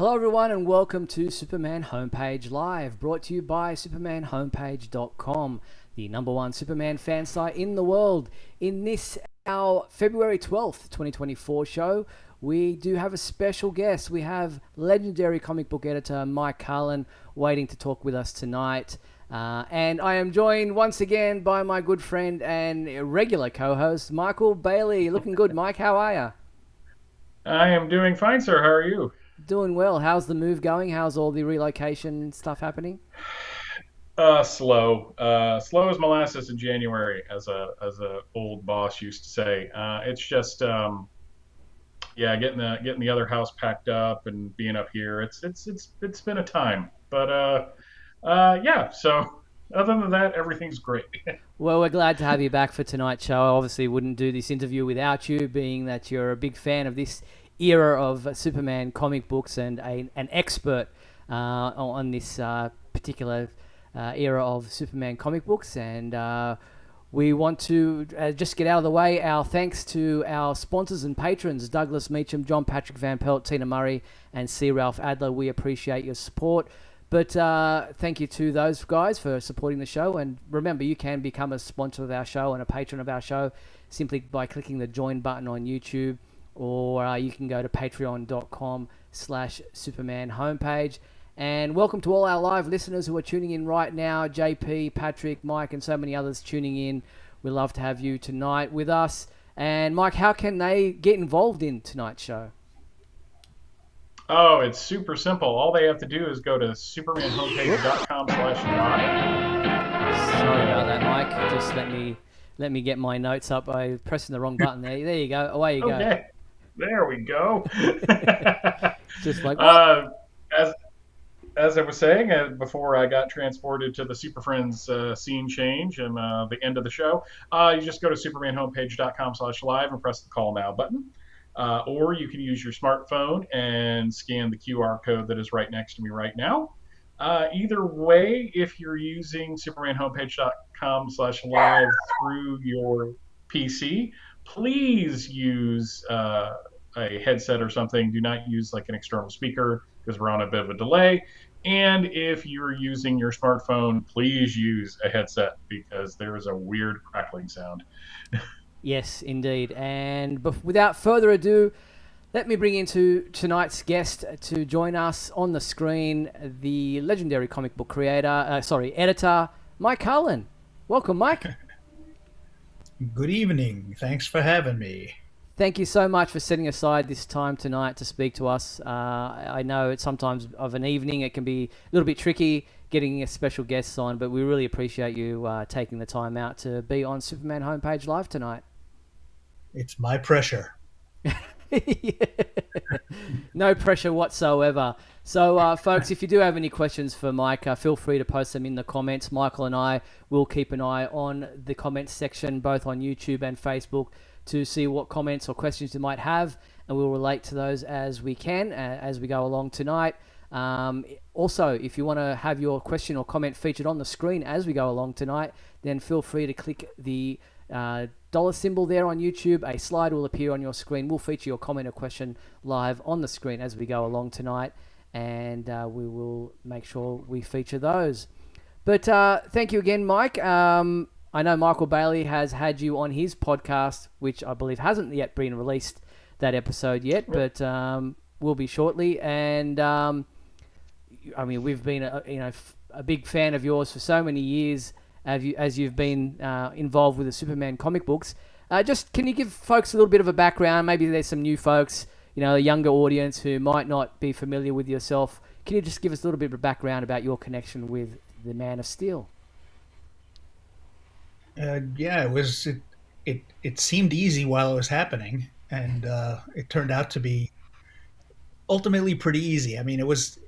Hello everyone and welcome to Superman Homepage Live, brought to you by supermanhomepage.com, the number one Superman fan site in the world. In this, our February 12th, 2024 show, we do have a special guest. We have legendary comic book editor Mike Carlin waiting to talk with us tonight. And I am joined once again by my good friend and regular co-host, Michael Bailey. Looking good, Mike. How are you? I am doing fine, sir. How are you? Doing well. How's the move going? How's all the relocation stuff happening? Slow. Slow as molasses in January, as a old boss used to say. It's just yeah, getting the other house packed up and being up here. It's been a time, but yeah. So other than that, everything's great. Well, we're glad to have you back for tonight's show. I obviously wouldn't do this interview without you, being that you're a big fan of this era of Superman comic books and an expert on this particular era of Superman comic books. And we want to just get out of the way our thanks to our sponsors and patrons, Douglas Meacham, John Patrick Van Pelt, Tina Murray, and C. Ralph Adler. We appreciate your support. But thank you to those guys for supporting the show. And remember, you can become a sponsor of our show and a patron of our show simply by clicking the join button on YouTube, or you can go to patreon.com/Superman homepage. And welcome to all our live listeners who are tuning in right now. JP, Patrick, Mike, and so many others tuning in. We'd love to have you tonight with us. And Mike, how can they get involved in tonight's show? Oh, it's super simple. All they have to do is go to supermanhomepage.com/live. Sorry about that, Mike. Just let me get my notes up. I pressing the wrong button there. There you go. Away you go. Okay, there we go. Just like what? As I was saying before I got transported to the Super Friends scene change and the end of the show, you just go to supermanhomepage.com/live and press the call now button. Or you can use your smartphone and scan the QR code that is right next to me right now. Either way, if you're using supermanhomepage.com/live through your PC, please use a headset or something. Do not use like an external speaker because we're on a bit of a delay. And if you're using your smartphone, please use a headset because there is a weird crackling sound. Yes, indeed. And without further ado, let me bring into tonight's guest to join us on the screen, the legendary comic book editor, Mike Carlin. Welcome, Mike. Good evening. Thanks for having me. Thank you so much for setting aside this time tonight to speak to us. I know it's sometimes of an evening, it can be a little bit tricky getting a special guests on, but we really appreciate you taking the time out to be on Superman Homepage Live tonight. It's my pressure. No pressure whatsoever. So, folks, if you do have any questions for Mike, feel free to post them in the comments. Michael and I will keep an eye on the comments section, both on YouTube and Facebook, to see what comments or questions you might have, and we'll relate to those as we can as we go along tonight. Also, if you want to have your question or comment featured on the screen as we go along tonight, then feel free to click the dollar symbol there on YouTube. A slide will appear on your screen. We'll feature your comment or question live on the screen as we go along tonight, and we will make sure we feature those. But thank you again, Mike. I know Michael Bailey has had you on his podcast, which I believe hasn't yet been released, that episode yet, but will be shortly. And I mean, we've been a big fan of yours for so many years, as you've been involved with the Superman comic books. Just can you give folks a little bit of a background? Maybe there's some new folks, a younger audience who might not be familiar with yourself. Can you just give us a little bit of a background about your connection with the Man of Steel? Yeah, it seemed easy while it was happening, and it turned out to be ultimately pretty easy. I mean, it was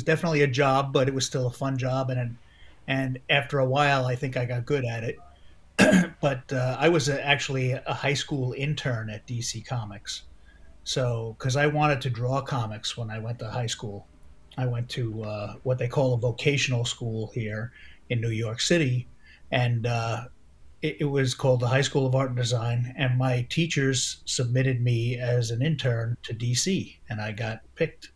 definitely a job, but it was still a fun job, and after a while, I think I got good at it. But I was actually a high school intern at DC Comics, so because I wanted to draw comics when I went to high school, I went to what they call a vocational school here in New York City, and it was called the High School of Art and Design, and my teachers submitted me as an intern to DC, and I got picked.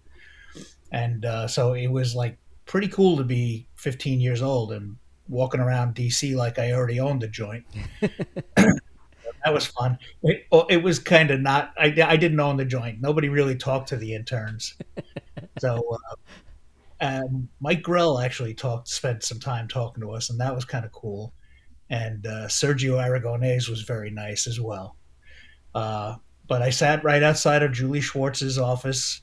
And so it was like pretty cool to be 15 years old and walking around DC like I already owned the joint. That was fun. It was kind of not. I didn't own the joint. Nobody really talked to the interns. So Mike Grell actually spent some time talking to us, and that was kind of cool. And Sergio Aragonés was very nice as well. Uh, but I sat right outside of Julie Schwartz's office,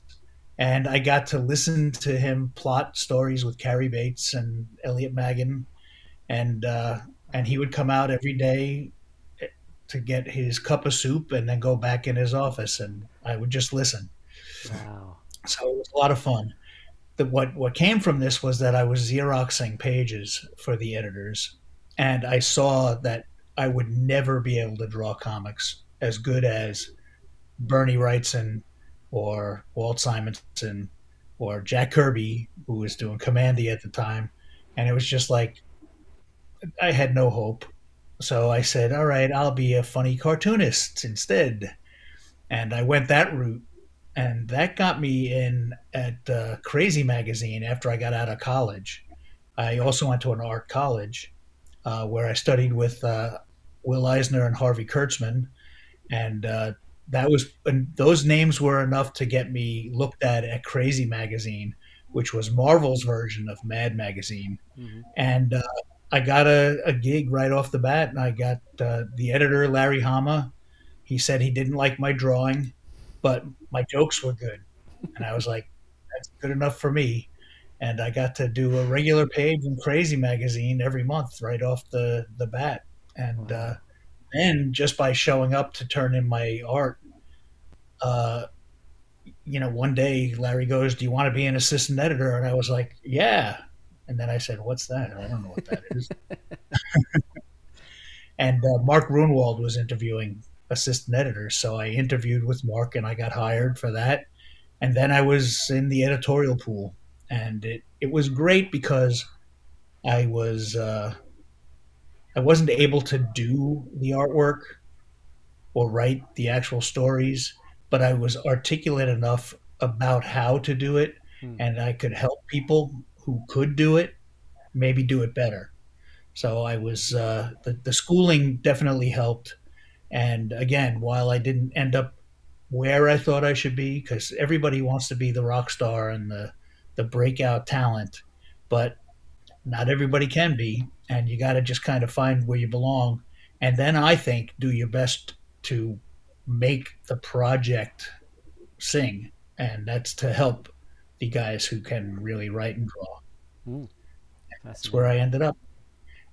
and I got to listen to him plot stories with Carrie Bates and Elliot Magan, and uh, and he would come out every day to get his cup of soup and then go back in his office, and I would just listen. Wow. So it was a lot of fun. What came from this was that I was Xeroxing pages for the editors, and I saw that I would never be able to draw comics as good as Bernie Wrightson or Walt Simonson or Jack Kirby, who was doing Commandy at the time. And it was just like, I had no hope. So I said, all right, I'll be a funny cartoonist instead. And I went that route. And that got me in at Crazy Magazine after I got out of college. I also went to an art college where I studied with Will Eisner and Harvey Kurtzman, and those names were enough to get me looked at Crazy Magazine, which was Marvel's version of Mad Magazine, Hmm. and I got a gig right off the bat, and I got the editor Larry Hama. He said he didn't like my drawing, but my jokes were good, and I was like, that's good enough for me. And I got to do a regular page in Crazy Magazine every month right off the bat, and Wow. then just by showing up to turn in my art, uh, one day Larry goes, "Do you want to be an assistant editor?" And I was like, "Yeah." And then I said, "What's that?" I don't know what that is. And Mark Grunwald was interviewing assistant editors, so I interviewed with Mark, and I got hired for that. And then I was in the editorial pool, and it was great because I was I wasn't able to do the artwork or write the actual stories, but I was articulate enough about how to do it, Hmm. and I could help people who could do it maybe do it better. So I was the schooling definitely helped. And again, while I didn't end up where I thought I should be, because everybody wants to be the rock star and the breakout talent, but not everybody can be, and you got to just kind of find where you belong, and then I think do your best to make the project sing, and that's to help the guys who can really write and draw. Hmm. That's where I Fascinating. ended up.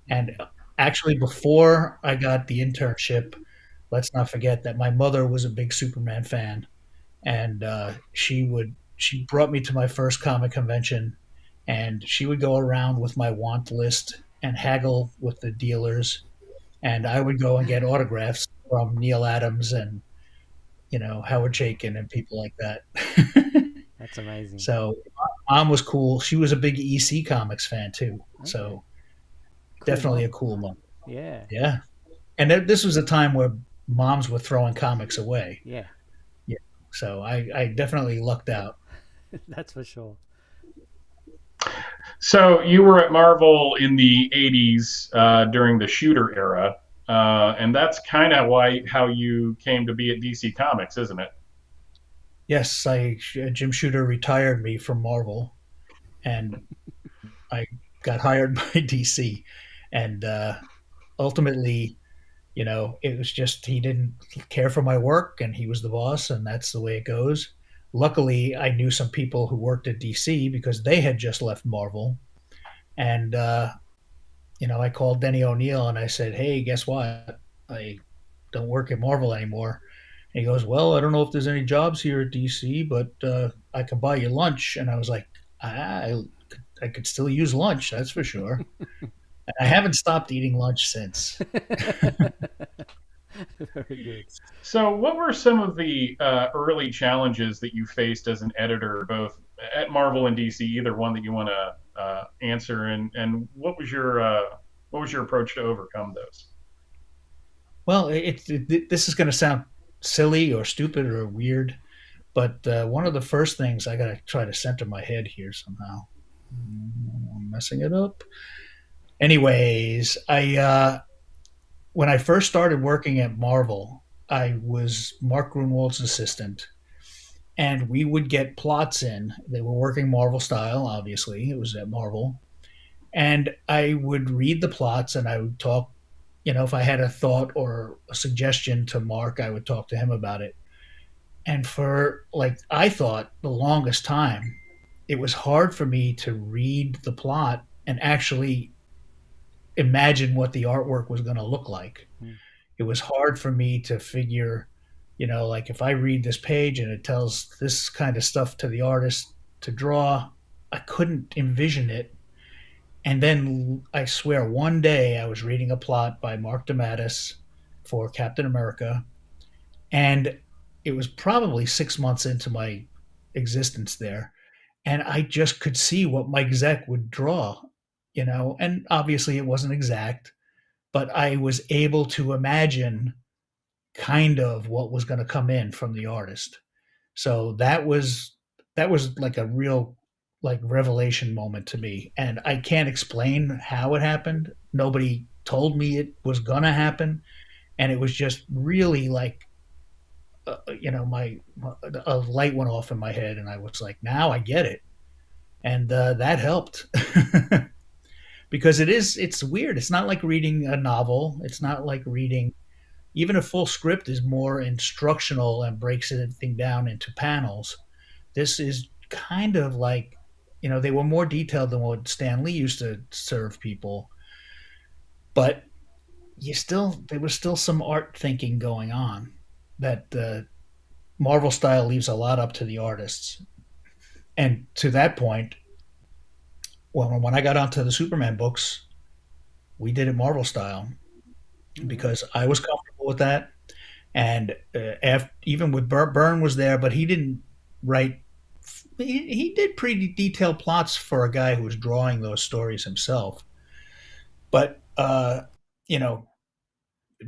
And actually, before I got the internship, let's not forget that my mother was a big Superman fan, and she brought me to my first comic convention, and she would go around with my want list and haggle with the dealers, and I would go and get autographs from Neil Adams and Howard Chaykin and people like that. That's amazing. So mom was cool. She was a big EC Comics fan too. Okay. So Cool definitely a mom. cool mom. Yeah. Yeah, and this was a time where moms were throwing comics away. Yeah. Yeah, so I definitely lucked out. That's for sure. So you were at Marvel in the '80s during the Shooter era, and that's kind of why how you came to be at DC Comics, isn't it? Yes, Jim Shooter retired me from Marvel, and I got hired by DC, and ultimately, it was just he didn't care for my work, and he was the boss, and that's the way it goes. Luckily, I knew some people who worked at DC because they had just left Marvel, and I called Denny O'Neil and I said, "Hey, guess what? I don't work at Marvel anymore." And he goes, "Well, I don't know if there's any jobs here at DC, but I can buy you lunch." And I was like, I could still use lunch, that's for sure. And I haven't stopped eating lunch since. Very good. So, what were some of the early challenges that you faced as an editor, both at Marvel and DC? Either one that you want to answer, and what was your approach to overcome those? Well, this is going to sound silly or stupid or weird, But one of the first things I got to try to center my head here somehow. I'm messing it up. Anyways, I when I first started working at Marvel, I was Mark Grunwald's assistant, and we would get plots in. They were working Marvel style, obviously. It was at Marvel, and I would read the plots and I would talk. If I had a thought or a suggestion to Mark, I would talk to him about it. And for like I thought the longest time, it was hard for me to read the plot and actually imagine what the artwork was going to look like. Mm. It was hard for me to figure, like if I read this page and it tells this kind of stuff to the artist to draw, I couldn't envision it. And then I swear one day I was reading a plot by Mark DeMatteis for Captain America, and it was probably 6 months into my existence there, and I just could see what Mike Zeck would draw, and obviously it wasn't exact, but I was able to imagine kind of what was going to come in from the artist. So that was like a real like revelation moment to me, and I can't explain how it happened. Nobody told me it was going to happen, and it was just really like my a light went off in my head, and I was like, now I get it, and that helped. Because it's weird. It's not like reading a novel. It's not like reading even a full script is more instructional and breaks everything down into panels. This is kind of like, they were more detailed than what Stan Lee used to serve people, but there was still some art thinking going on that Marvel style leaves a lot up to the artists. And to that point, when I got onto the Superman books, we did it Marvel style because I was comfortable with that. And even with Byrne was there, but he didn't write. He did pretty detailed plots for a guy who was drawing those stories himself. But you know,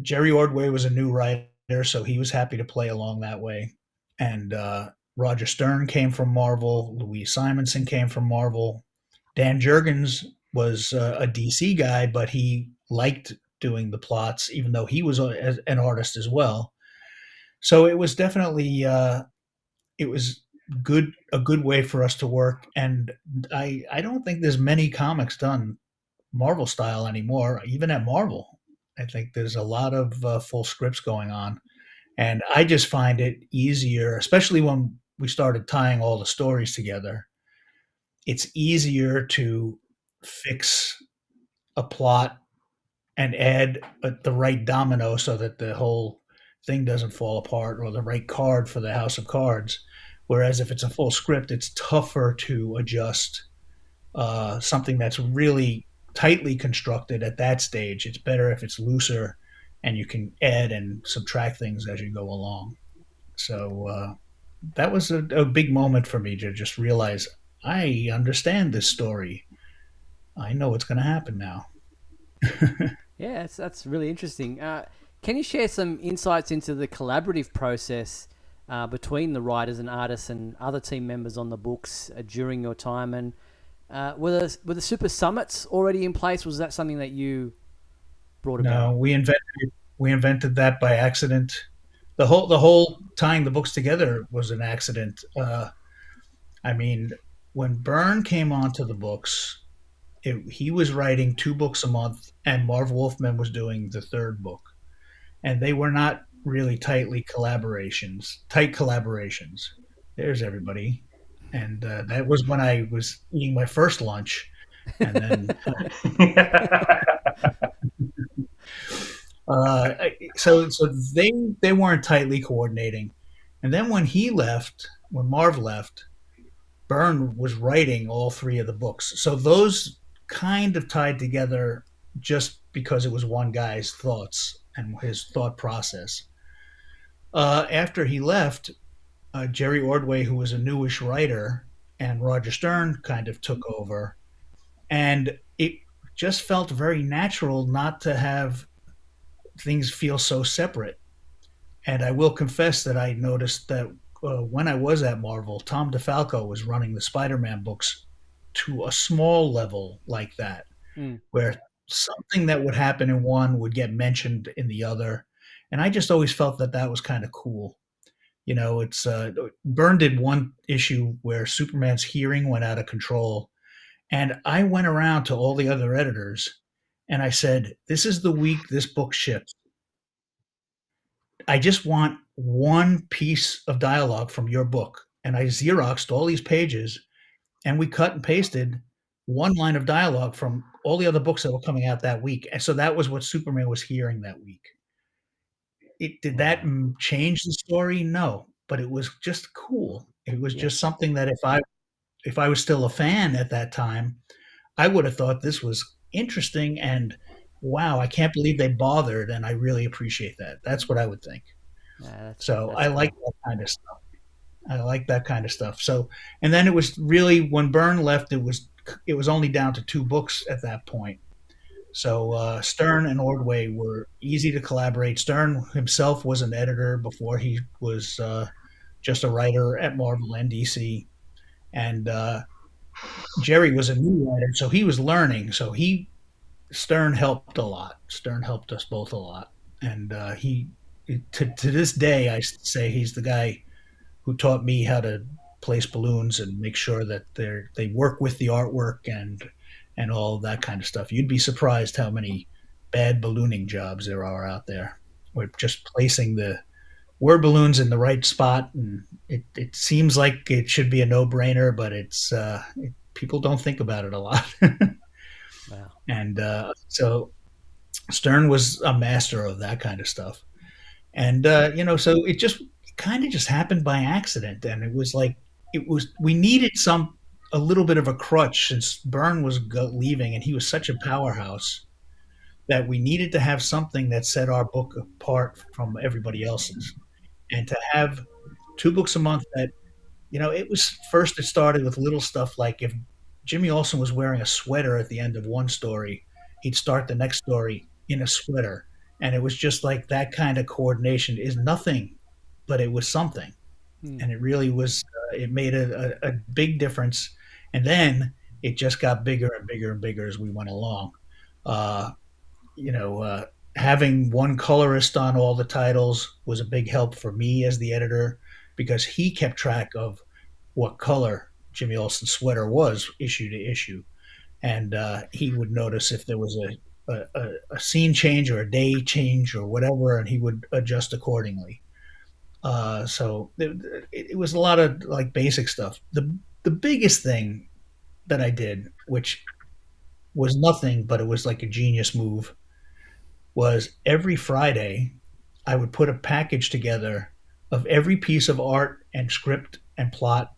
Jerry Ordway was a new writer, so he was happy to play along that way. And Roger Stern came from Marvel. Louise Simonson came from Marvel. Dan Jurgens was a DC guy, but he liked doing the plots, even though he was an artist as well. So it was definitely it was a good way for us to work. And I don't think there's many comics done Marvel style anymore, even at Marvel. I think there's a lot of full scripts going on. And I just find it easier, especially when we started tying all the stories together. It's easier to fix a plot and add the right domino so that the whole thing doesn't fall apart, or the right card for the house of cards. Whereas if it's a full script, it's tougher to adjust something that's really tightly constructed at that stage. It's better if it's looser and you can add and subtract things as you go along. So that was a big moment for me to just realize I understand this story. I know what's going to happen now. Yeah, that's really interesting. Can you share some insights into the collaborative process between the writers and artists and other team members on the books during your time? And were the super summits already in place? Was that something that you brought about? No, we invented that by accident. The whole tying the books together was an accident. I mean, when Byrne came onto the books, he was writing 2 books a month, and Marv Wolfman was doing the third book, and they were not really tight collaborations. There's everybody, and that was when I was eating my first lunch, and then so they weren't tightly coordinating, and then when Marv left, Byrne was writing all 3 of the books, so those kind of tied together just because it was one guy's thoughts and his thought process. After he left, Jerry Ordway, who was a newish writer, and Roger Stern kind of took over, and it just felt very natural not to have things feel so separate. And I will confess that I noticed that when I was at Marvel, Tom DeFalco was running the Spider-Man books to a small level like that, Mm. where something that would happen in one would get mentioned in the other, and I just always felt that that was kind of cool. You know, it's Byrne did one issue where Superman's hearing went out of control, and I went around to all the other editors and I said, "This is the week this book ships. I just want one piece of dialogue from your book." And I Xeroxed all these pages and we cut and pasted one line of dialogue from all the other books that were coming out that week. And so that was what Superman was hearing that week. Did that Wow. change the story? No, but it was just cool. It was Yeah. just something that if I was still a fan at that time, I would have thought this was interesting and wow, I can't believe they bothered, and I really appreciate that. That's what I would think. Yeah, So that's I like cool. that kind of stuff. I like that kind of stuff. So, and then it was really when Byrne left, it was only down to two books at that point. So Stern and Ordway were easy to collaborate. Stern himself was an editor before he was just a writer at Marvel and DC, and Jerry was a new writer, so he was learning. So he Stern helped a lot. Stern helped us both a lot, and he to this day I say he's the guy who taught me how to place balloons and make sure that they work with the artwork and all of that kind of stuff. You'd be surprised how many bad ballooning jobs there are out there. We're just placing the word balloons in the right spot, and it seems like it should be a no brainer, but people don't think about it a lot. Wow. And so Stern was a master of that kind of stuff. And so it just kind of just happened by accident, and it was like we needed a little bit of a crutch since Byrne was leaving, and he was such a powerhouse that we needed to have something that set our book apart from everybody else's, and to have two books a month that it started with little stuff like if Jimmy Olsen was wearing a sweater at the end of one story, he'd start the next story in a sweater. And it was just like that kind of coordination is nothing, but it was something. Mm. And it really was, it made a big difference. And then it just got bigger and bigger and bigger as we went along. Uh, you know, Having one colorist on all the titles was a big help for me as the editor because he kept track of what color Jimmy Olsen's sweater was issue to issue, and he would notice if there was a scene change or a day change or whatever, and he would adjust accordingly. So it was a lot of like basic stuff. The biggest thing that I did, which was nothing, but it was like a genius move, was every Friday I would put a package together of every piece of art and script and plot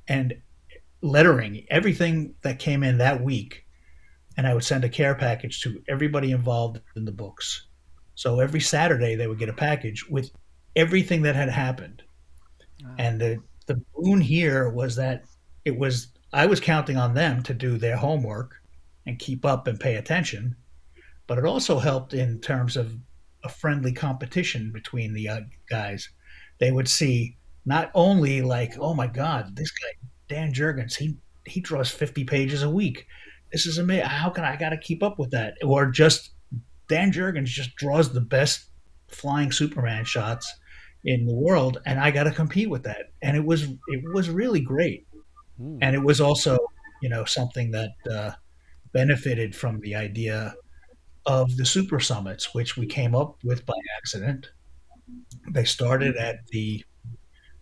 and lettering, everything that came in that week, and I would send a care package to everybody involved in the books. So every Saturday they would get a package with everything that had happened. Wow. And the boon here was that I was counting on them to do their homework and keep up and pay attention, but it also helped in terms of a friendly competition between the guys. They would see not only like, oh my God, this guy Dan Jurgens, he draws 50 pages a week. This is amazing. How can I got to keep up with that? Or just Dan Jurgens just draws the best flying Superman shots in the world, and I got to compete with that. And it was really great. Mm. And it was also something that benefited from the idea of the super summits, which we came up with by accident. They started at the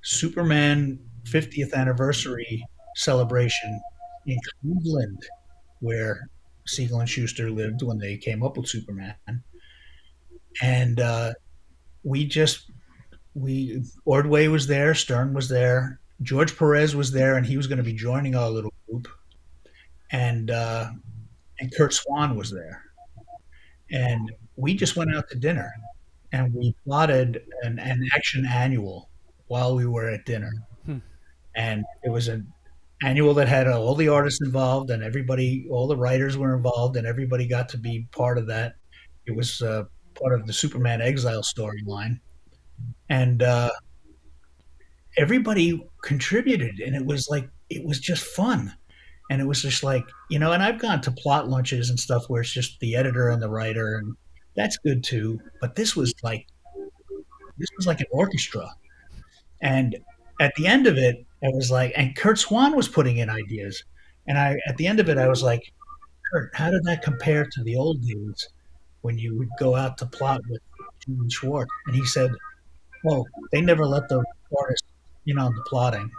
Superman 50th anniversary celebration in Cleveland, where Siegel and Schuster lived when they came up with Superman. And we just, we, Ordway was there, Stern was there, George Perez was there, and he was going to be joining our little group. And Kurt Swan was there. And we just went out to dinner and we plotted an action annual while we were at dinner. Hmm. And it was an annual that had all the artists involved and everybody, all the writers were involved, and everybody got to be part of that. It was part of the Superman Exile storyline, and everybody contributed, and it was just fun. And it was just like, and I've gone to plot lunches and stuff where it's just the editor and the writer, and that's good too. But this was like an orchestra. And at the end of it, I was like, and Kurt Swan was putting in ideas. And at the end of it, I was like, Kurt, how did that compare to the old days when you would go out to plot with Gene Schwartz? And he said, well, they never let the artist in on the plotting.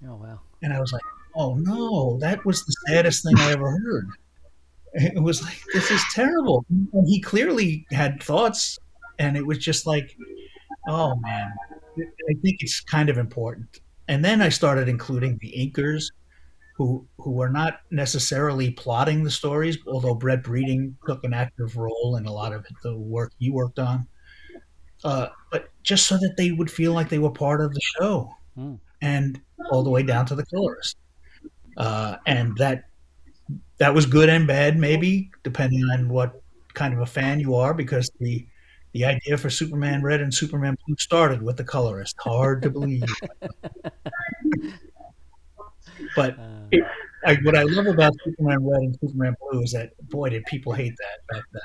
Oh wow. And I was like, oh no, that was the saddest thing I ever heard. It was like, this is terrible. And he clearly had thoughts, and it was just like, oh man, I think it's kind of important. And then I started including the inkers who were not necessarily plotting the stories, although Brett Breeding took an active role in a lot of the work he worked on. But just so that they would feel like they were part of the show, Mm. and all the way down to the colorist. And that was good and bad, maybe depending on what kind of a fan you are, because the idea for Superman Red and Superman Blue started with the colorist. Hard to believe, but Uh, it, what I love about Superman Red and Superman Blue is that, boy, did people hate that back then.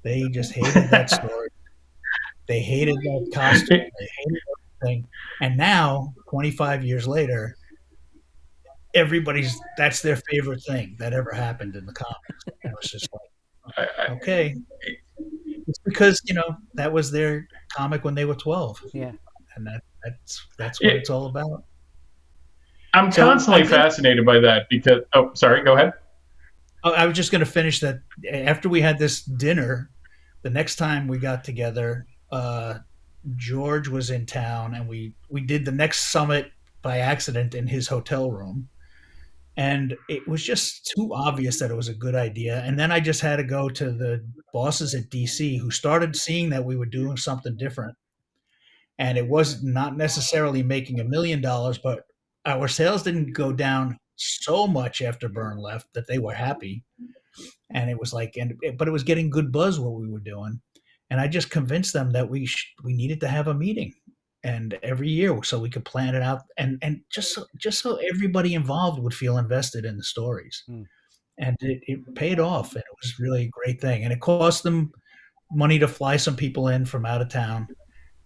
They just hated that story. They hated that costume. They hated everything. And now, 25 years later, that's their favorite thing that ever happened in the comics. And it was just I, like, okay, it's because that was their comic when they were 12, yeah. and that's what it's all about. I'm So constantly I think fascinated by that because. Oh, sorry. Go ahead. I was just going to finish that. After we had this dinner, the next time we got together, George was in town, and we did the next summit by accident in his hotel room. And it was just too obvious that it was a good idea. And then I just had to go to the bosses at DC, who started seeing that we were doing something different. And it was not necessarily making $1 million, but our sales didn't go down so much after Byrne left that they were happy. And it was like, but it was getting good buzz what we were doing. And I just convinced them that we needed to have a meeting, and every year, so we could plan it out, and just so everybody involved would feel invested in the stories. Mm. And it paid off, and it was really a great thing. And it cost them money to fly some people in from out of town.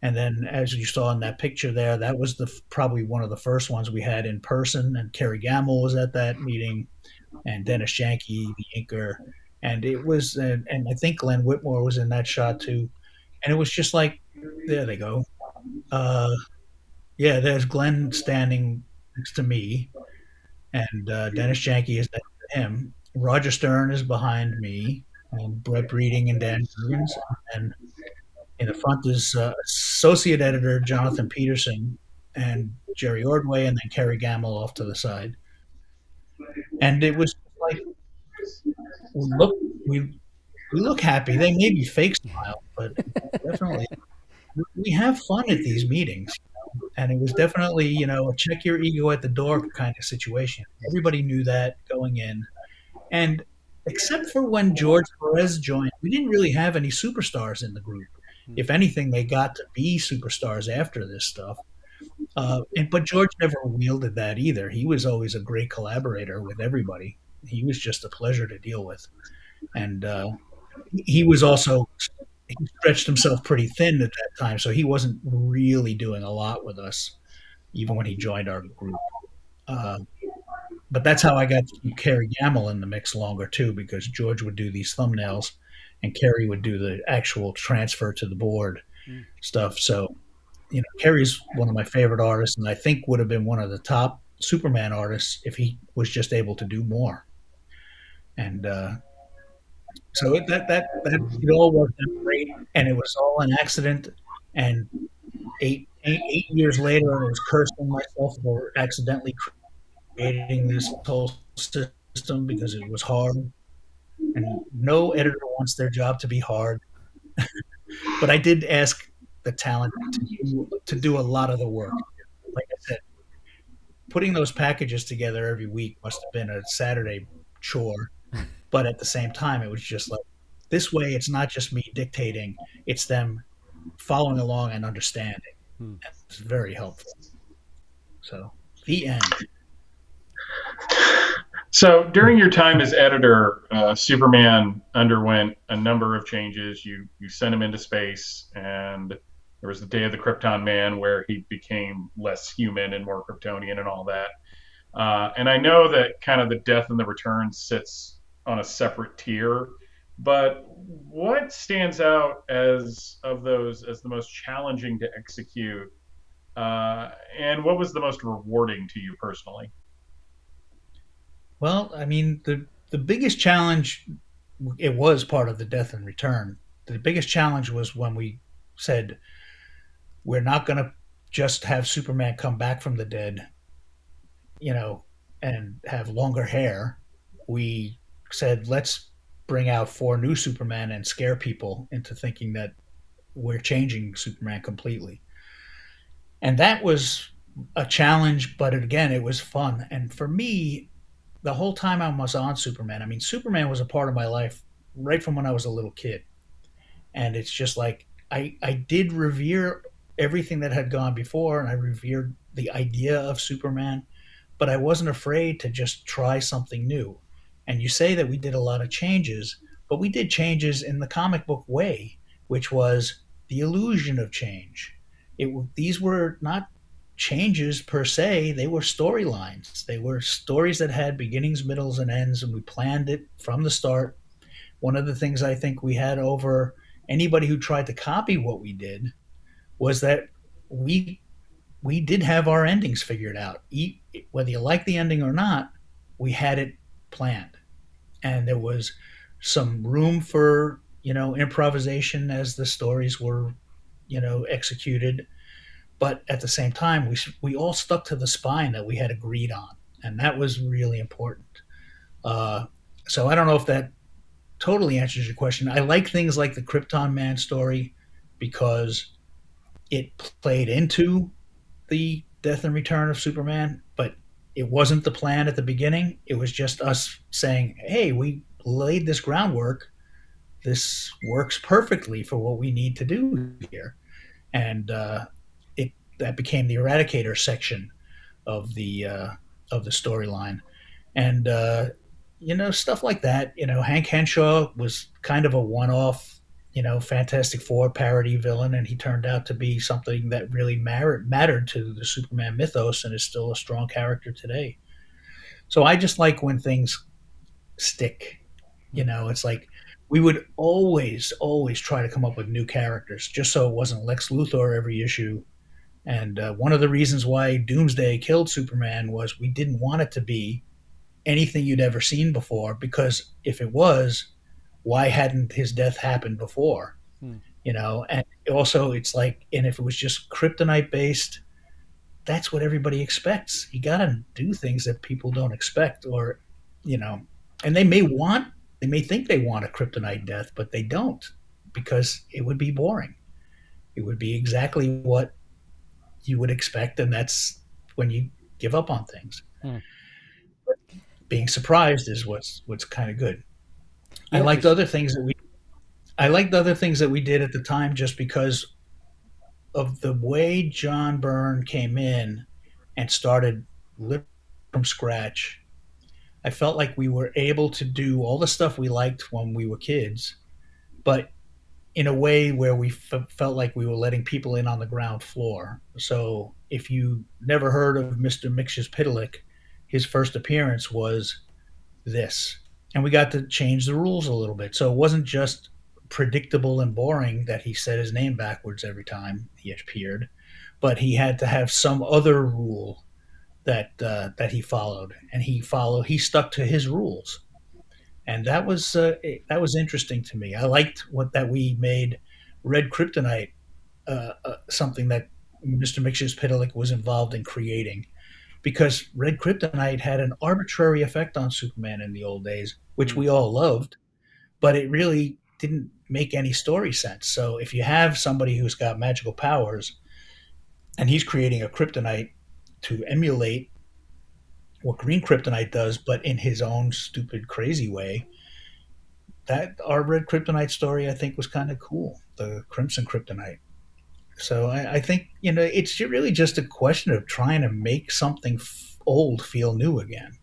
And then, as you saw in that picture there, that was probably one of the first ones we had in person. And Kerry Gamble was at that meeting, and Dennis Shanky, the inker, and it was, and I think Glenn Whitmore was in that shot too. And it was just like, there they go. Uh, yeah, there's Glenn standing next to me, and Dennis Shanky is next to him. Roger Stern is behind me, and Brett Breeding and Dan Jurgens. And in the front is associate editor Jonathan Peterson and Jerry Ordway, and then Kerry Gamble off to the side. And it was like, we look we we look happy. They may be fake smile, but definitely we have fun at these meetings. And it was definitely, a check your ego at the door kind of situation. Everybody knew that going in. And except for when George Perez joined, we didn't really have any superstars in the group. If anything, they got to be superstars after this stuff. But George never wielded that either. He was always a great collaborator with everybody. He was just a pleasure to deal with. And he was also, he stretched himself pretty thin at that time, so he wasn't really doing a lot with us, even when he joined our group. Uh, but that's how I got Kerry Gamble in the mix longer too, because George would do these thumbnails, and Kerry would do the actual transfer to the board stuff. So, Kerry's one of my favorite artists, and I think would have been one of the top Superman artists if he was just able to do more. And so it all worked out great, and it was all an accident. And eight years later, I was cursing myself for accidentally creating this whole system because it was hard. And no editor wants their job to be hard. But I did ask the talent to do a lot of the work. Like I said, putting those packages together every week must have been a Saturday chore. But at the same time, it was just like, this way, it's not just me dictating, it's them following along and understanding. It's very helpful. So the end. So during your time as editor, Superman underwent a number of changes. You sent him into space, and there was the Day of the Krypton Man where he became less human and more Kryptonian and all that. And I know that kind of the Death and the Return sits on a separate tier, but what stands out as of those as the most challenging to execute, and what was the most rewarding to you personally? Well, I mean, the biggest challenge, it was part of the Death and Return. The biggest challenge was when we said we're not going to just have Superman come back from the dead, you know, and have longer hair. We said let's bring out four new Superman and scare people into thinking that we're changing Superman completely. And that was a challenge, but again, it was fun. And for me, the whole time I was on Superman, I mean, Superman was a part of my life right from when I was a little kid. And it's just like I did revere everything that had gone before, and I revered the idea of Superman, but I wasn't afraid to just try something new. And you say that we did a lot of changes, but we did changes in the comic book way, which was the illusion of change. These were not changes per se, they were storylines. They were stories that had beginnings, middles, and ends, and we planned it from the start. One of the things I think we had over anybody who tried to copy what we did was that we we did have our endings figured out. Whether you like the ending or not, we had it planned, and there was some room for improvisation as the stories were executed. But at the same time, we all stuck to the spine that we had agreed on, and that was really important. Uh, so I don't know if that totally answers your question. I like things like the Krypton Man story because it played into the death and return of Superman, but it wasn't the plan at the beginning. It was just us saying, "Hey, we laid this groundwork. This works perfectly for what we need to do here," and it that became the Eradicator section of the storyline, and stuff like that. Hank Henshaw was kind of a one-off, Fantastic Four parody villain, and he turned out to be something that really mattered to the Superman mythos and is still a strong character today. So I just like when things stick. It's like we would always try to come up with new characters, just so it wasn't Lex Luthor every issue. And one of the reasons why Doomsday killed Superman was we didn't want it to be anything you'd ever seen before, because if it was, why hadn't his death happened before? Hmm. And also it's like, and if it was just kryptonite based, that's what everybody expects. You got to do things that people don't expect, or you know and they may think they want a kryptonite death, but they don't, because it would be boring. It would be exactly what you would expect, and that's when you give up on things. Hmm. Being surprised is what's kind of good. I Yeah, for liked sure. other things that we I liked other things that we did at the time, just because of the way John Byrne came in and started literally from scratch. I felt like we were able to do all the stuff we liked when we were kids, but in a way where we felt like we were letting people in on the ground floor. So if you never heard of Mr. Mixes-Pitalik, his first appearance was this. And we got to change the rules a little bit. So it wasn't just predictable and boring that he said his name backwards every time he appeared, but he had to have some other rule that he followed, and he stuck to his rules, and that was interesting to me. I liked what that we made Red Kryptonite something that Mr. Mixes-Pitalik was involved in creating, because Red Kryptonite had an arbitrary effect on Superman in the old days, which Hmm. we all loved, but it really didn't make any story sense. So if you have somebody who's got magical powers and he's creating a kryptonite to emulate what green kryptonite does, but in his own stupid, crazy way, that our red kryptonite story I think was kind of cool. The crimson kryptonite. So I think it's really just a question of trying to make something old feel new again.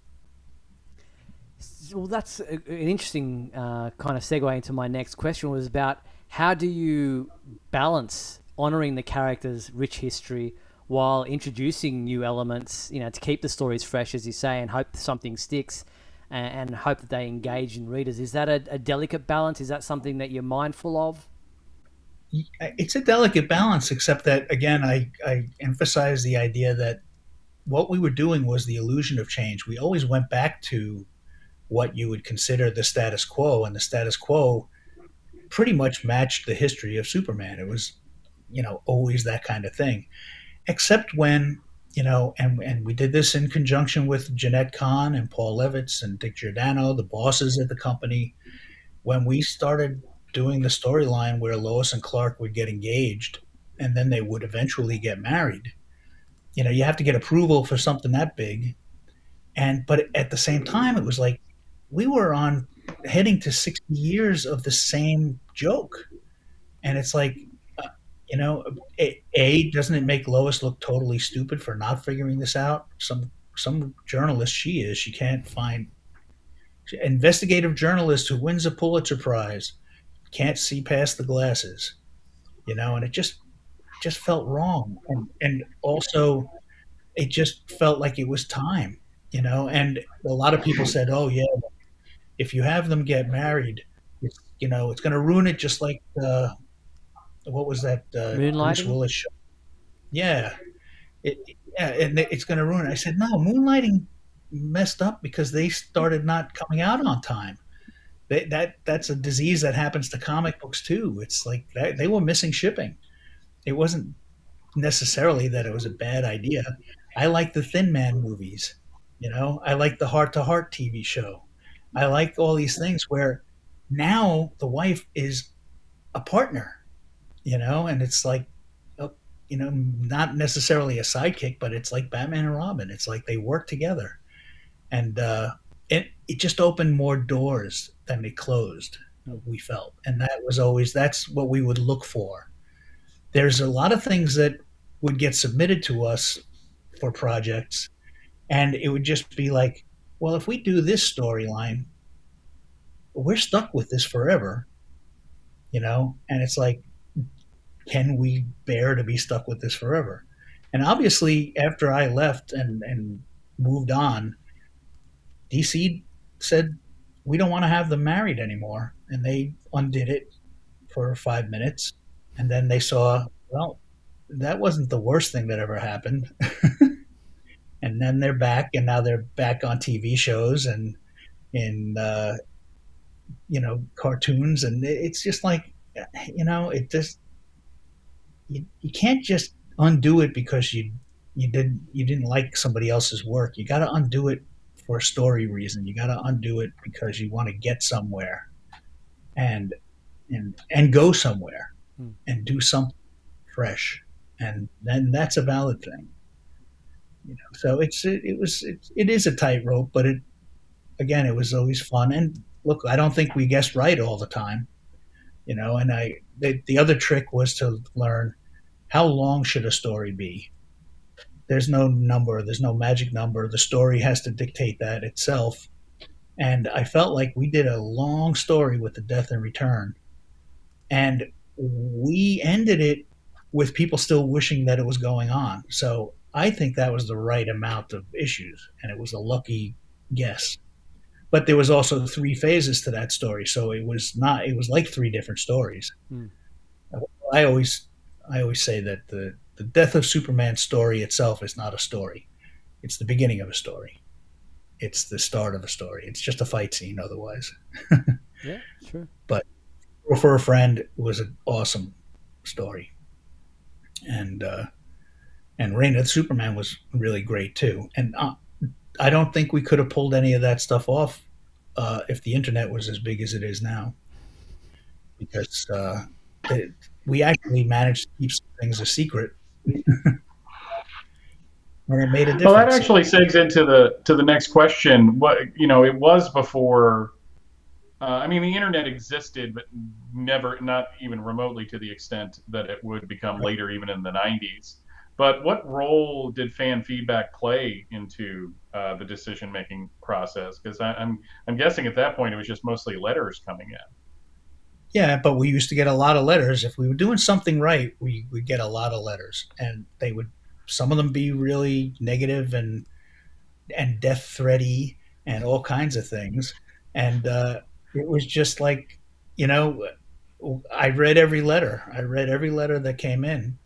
Well, that's an interesting kind of segue into my next question was about how do you balance honoring the character's rich history while introducing new elements, to keep the stories fresh, as you say, and hope something sticks and hope that they engage in readers. Is that a delicate balance? Is that something that you're mindful of? It's a delicate balance, except that, again, I emphasize the idea that what we were doing was the illusion of change. We always went back to what you would consider the status quo, and the status quo pretty much matched the history of Superman. It was, always that kind of thing, except when, and we did this in conjunction with Jeanette Kahn and Paul Levitz and Dick Giordano, the bosses at the company, when we started doing the storyline where Lois and Clark would get engaged and then they would eventually get married. You have to get approval for something that big. But at the same time, it was like we were on heading to 60 years of the same joke. And it's like, uh, doesn't it make Lois look totally stupid for not figuring this out? Some journalist she can't find investigative journalist who wins a Pulitzer Prize can't see past the glasses, and it just felt wrong, and also it just felt like it was time, and a lot of people said, oh yeah, if you have them get married, it's going to ruin it, just like what was that Bruce Moonlighting? Willis show? Yeah, yeah, and it's going to ruin it. I said, no, Moonlighting messed up because they started not coming out on time. That's a disease that happens to comic books too. It's like they were missing shipping. It wasn't necessarily that it was a bad idea. I like the Thin Man movies. I like the Heart to Heart TV show. I like all these things where now the wife is a partner, and it's like, not necessarily a sidekick, but it's like Batman and Robin. It's like they work together, and it just opened more doors than it closed. We felt, and that's what we would look for. There's a lot of things that would get submitted to us for projects, and it would just be like, well, if we do this storyline, we're stuck with this forever, and it's like, can we bear to be stuck with this forever? And obviously, after I left and moved on, DC said, we don't want to have them married anymore, and they undid it for 5 minutes, and then they saw, well, that wasn't the worst thing that ever happened. And then they're back, and now they're back on TV shows and in cartoons, and it's just like, it just, you can't just undo it because you didn't like somebody else's work. You got to undo it for a story reason. You got to undo it because you want to get somewhere and and go somewhere and do something fresh, and then that's a valid thing. So it is a tightrope, but it was always fun. And look, I don't think we guessed right all the time, And the other trick was to learn, how long should a story be? There's no number, there's no magic number. The story has to dictate that itself. And I felt like we did a long story with the Death and Return, and we ended it with people still wishing that it was going on. So I think that was the right amount of issues, and it was a lucky guess. But there was also 3 phases to that story, so it was not. It was like 3 different stories. Mm. I always, I always say that the death of Superman story itself is not a story. It's the beginning of a story. It's the start of a story. It's just a fight scene otherwise. Yeah, sure. But for a Friend, it was an awesome story, and Reign of Superman was really great too. And I don't think we could have pulled any of that stuff off if the internet was as big as it is now, because we actually managed to keep some things a secret, and it made a Well, that difference. actually segs into the next question. What it was before I mean, the internet existed, but never, not even remotely to the extent that it would become Right. later, even in the 90s. But what role did fan feedback play into the decision-making process? Because I'm guessing at that point it was just mostly letters coming in. Yeah, but we used to get a lot of letters. If we were doing something right, we would get a lot of letters, and they would some of them be really negative and death threaty and all kinds of things. And it was just like, you know, I read every letter. I read every letter that came in.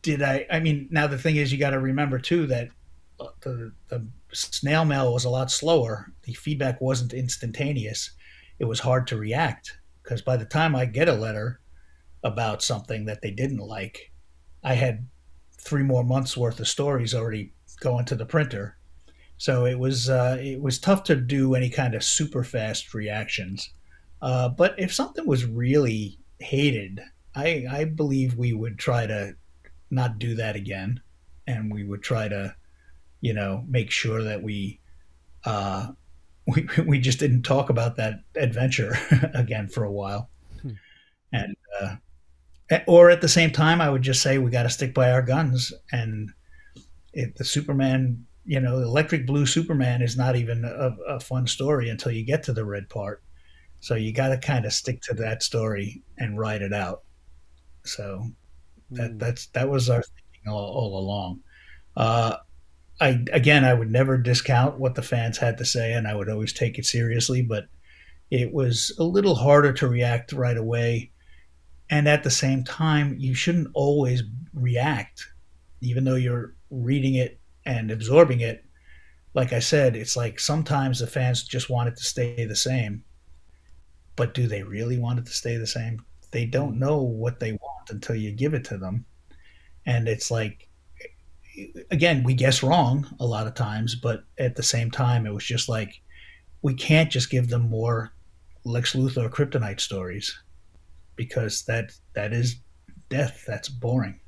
Did I? I mean, now the thing is, you got to remember too that the snail mail was a lot slower. The feedback wasn't instantaneous. It was hard to react because by the time I get a letter about something that they didn't like, I had 3 more months worth of stories already going to the printer. So it was tough to do any kind of super fast reactions. But if something was really hated, I believe we would try to not do that again, and we would try to make sure that uh, we just didn't talk about that adventure again for a while. Hmm. And or at the same time, I would just say we got to stick by our guns. And the Superman, the electric blue Superman is not even a fun story until you get to the red part. So you got to kind of stick to that story and ride it out. So Hmm. that was our thinking all along. Uh, I would never discount what the fans had to say, and I would always take it seriously. But it was a little harder to react right away, and at the same time, you shouldn't always react, even though you're reading it and absorbing it. Like I said, it's like sometimes the fans just want it to stay the same, but do they really want it to stay the same? They don't Hmm. know what they want until you give it to them. And it's like, again, we guess wrong a lot of times, but at the same time, it was just like, we can't just give them more Lex Luthor Kryptonite stories because that is death. That's boring.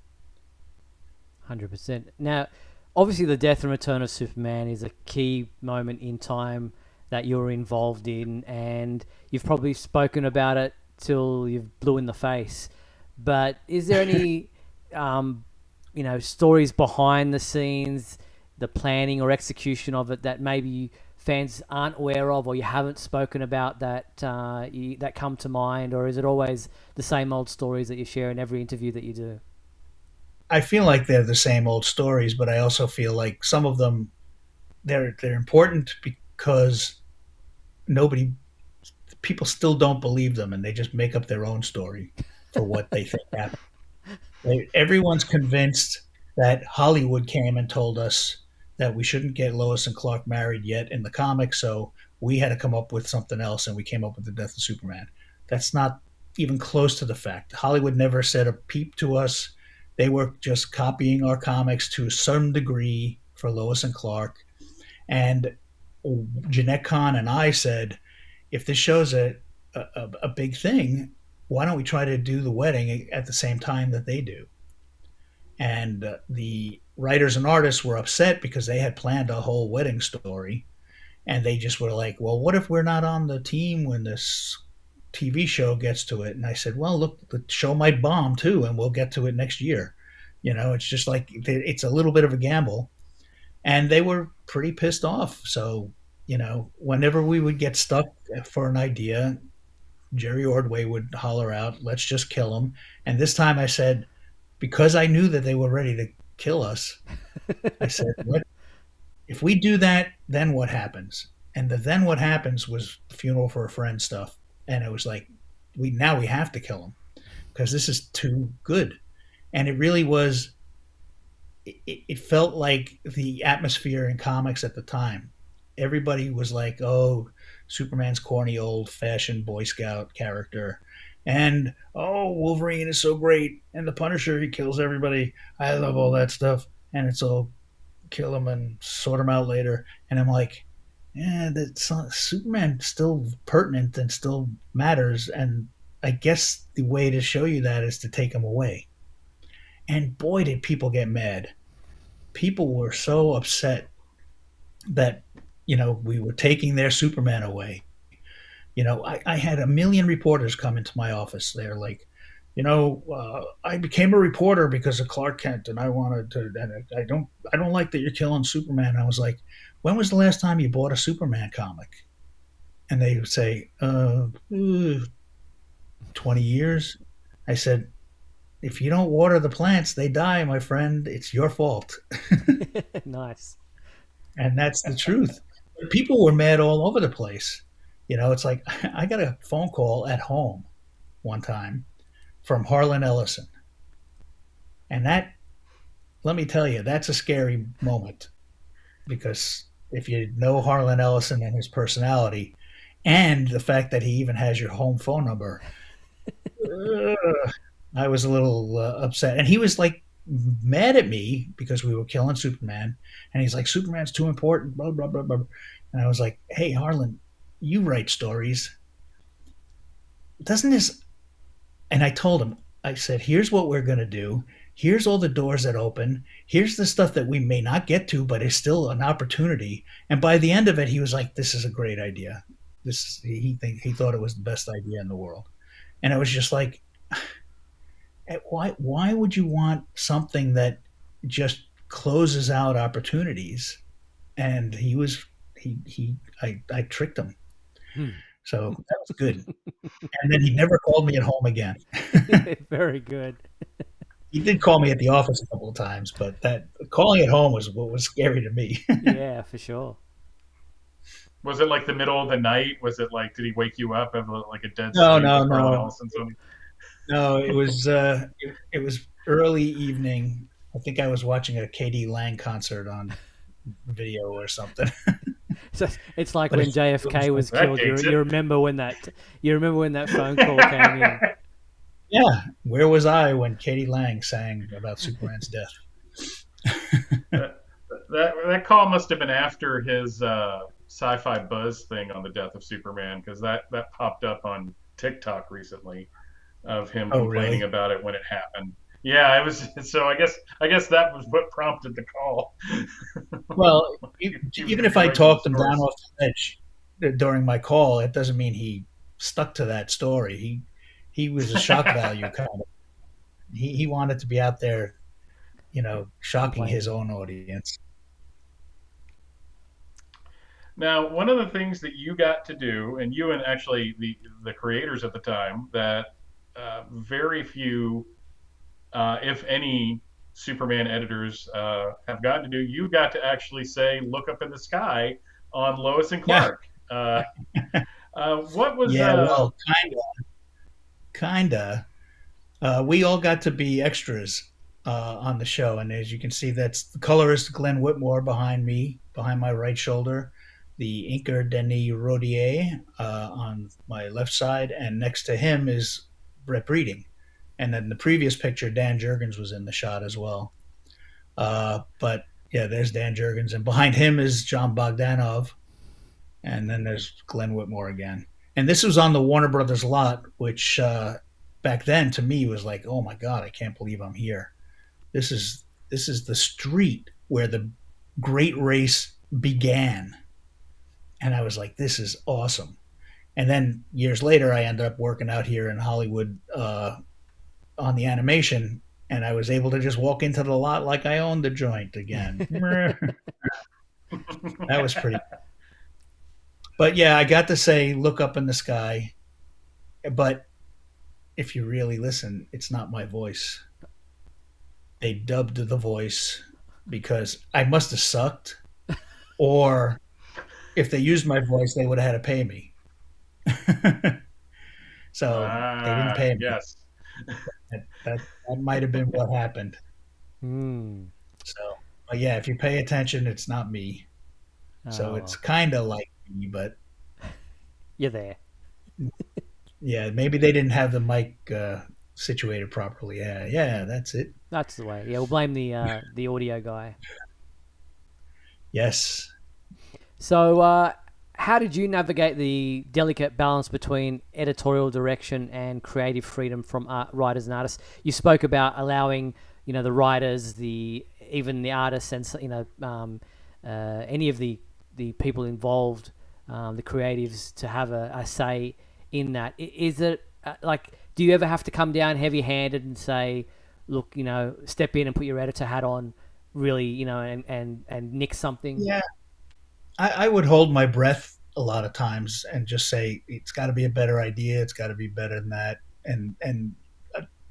100%. Now, obviously, the death and return of Superman is a key moment in time that you're involved in, and you've probably spoken about it till you've blue in the face. But is there any, um, stories behind the scenes, the planning or execution of it that maybe fans aren't aware of, or you haven't spoken about that that come to mind, or is it always the same old stories that you share in every interview that you do? I feel like they're the same old stories, but I also feel like some of them they're important because nobody people still don't believe them and they just make up their own story for what they think happened. Everyone's convinced that Hollywood came and told us that we shouldn't get Lois and Clark married yet in the comics, so we had to come up with something else, and we came up with the death of Superman. That's not even close to the fact. Hollywood never said a peep to us. They were just copying our comics to some degree for Lois and Clark. And Jeanette Kahn and I said, if this show's a big thing, why don't we try to do the wedding at the same time that they do? And the writers and artists were upset because they had planned a whole wedding story, and they just were like, "Well, what if we're not on the team when this TV show gets to it?" And I said, "Well, look, the show might bomb too, and we'll get to it next year." It's just like it's a little bit of a gamble, and they were pretty pissed off. So, whenever we would get stuck for an idea, Jerry Ordway would holler out, "Let's just kill him." And this time I said, because I knew that they were ready to kill us, I said, if we do that, then what happens? And the then what happens was funeral for a friend stuff. And it was like, we have to kill him because this is too good. And it really was, it felt like the atmosphere in comics at the time. Everybody was like, oh, Superman's corny old fashioned Boy Scout character. And oh, Wolverine is so great. And the Punisher, he kills everybody. I love all that stuff. And it's all kill them and sort them out later. And I'm like, yeah, Superman still pertinent and still matters. And I guess the way to show you that is to take him away. And boy, did people get mad. People were so upset that we were taking their Superman away. I had a million reporters come into my office. They're like, I became a reporter because of Clark Kent, and I wanted to. And I don't like that you're killing Superman. I was like, when was the last time you bought a Superman comic? And they would say, 20 years. I said, if you don't water the plants, they die, my friend. It's your fault. Nice. And that's the truth. People were mad all over the place. It's like I got a phone call at home one time from Harlan Ellison. And let me tell you, that's a scary moment because if you know Harlan Ellison and his personality and the fact that he even has your home phone number, I was a little upset. And he was like mad at me because we were killing Superman. And he's like, Superman's too important, blah, blah, blah, blah. And I was like, hey, Harlan, you write stories. Doesn't this? And I told him, I said, here's what we're going to do. Here's all the doors that open. Here's the stuff that we may not get to, but is still an opportunity. And by the end of it, he was like, this is a great idea. He thought it was the best idea in the world. And I was just like, why would you want something that just closes out opportunities? And I tricked him. So that was good. And then he never called me at home again. Very good. He did call me at the office a couple of times, but that calling at home was what was scary to me. Yeah, for sure. Was it like the middle of the night? Was it like, did he wake you up of like a dead No, sleep? No, it was early evening. I think I was watching a K.D. Lang concert on video or something. So it's like when JFK was killed. You remember when that phone call came in? Yeah, where was I when K.D. Lang sang about Superman's death? That call must have been after his sci-fi buzz thing on the death of Superman, because that popped up on TikTok recently of him complaining about it when it happened. Yeah, it was. So I guess that was what prompted the call. Well, even if I talked him down off the ledge during my call, it doesn't mean he stuck to that story. He was a shock value kind of. He wanted to be out there, shocking his own audience. Now, one of the things that you got to do, and you and actually the creators at the time, that very few, if any, Superman editors have gotten to do, you got to actually say, look up in the sky on Lois and Clark. Yeah. What was... Yeah, well, kinda. We all got to be extras on the show, and as you can see, that's the colorist Glenn Whitmore behind me, behind my right shoulder, the inker Denis Rodier on my left side, and next to him is Brett Breeding. And then the previous picture, Dan Jurgens was in the shot as well. But yeah, there's Dan Jurgens, and behind him is John Bogdanov, and then there's Glenn Whitmore again. And this was on the Warner Brothers lot, which back then to me was like, oh my God, I can't believe I'm here. This is the street where the great race began. And I was like, this is awesome. And then years later, I ended up working out here in Hollywood on the animation, and I was able to just walk into the lot like I owned the joint again. That was pretty. But yeah, I got to say, look up in the sky. But if you really listen, it's not my voice. They dubbed the voice because I must have sucked, or if they used my voice, they would have had to pay me. So they didn't pay me. Yes. That might have been what happened. So, but yeah, if you pay attention, it's not me. So it's kind of like me, but you're there. Yeah, maybe they didn't have the mic situated properly. Yeah, that's it. That's the way. Yeah, we'll blame the audio guy. Yes. So, how did you navigate the delicate balance between editorial direction and creative freedom from writers and artists? You spoke about allowing, the writers, even the artists, and any of the people involved the creatives to have a say in that. Is it like, do you ever have to come down heavy-handed and say, look, step in and put your editor hat on, really, and nick something? Yeah, I would hold my breath a lot of times and just say it's got to be a better idea. It's got to be better than that, and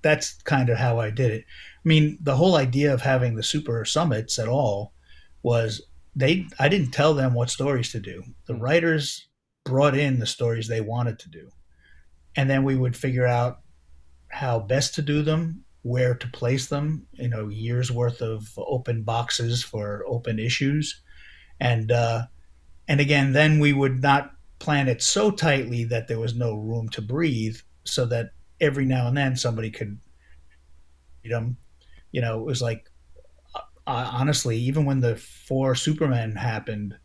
that's kind of how I did it. I mean, the whole idea of having the super summits at all was I didn't tell them what stories to do. The writers brought in the stories they wanted to do, and then we would figure out how best to do them, where to place them. Years worth of open boxes for open issues, and again, then we would not plan it so tightly that there was no room to breathe, so that every now and then somebody could read them. It was like, honestly, even when the four Supermen happened,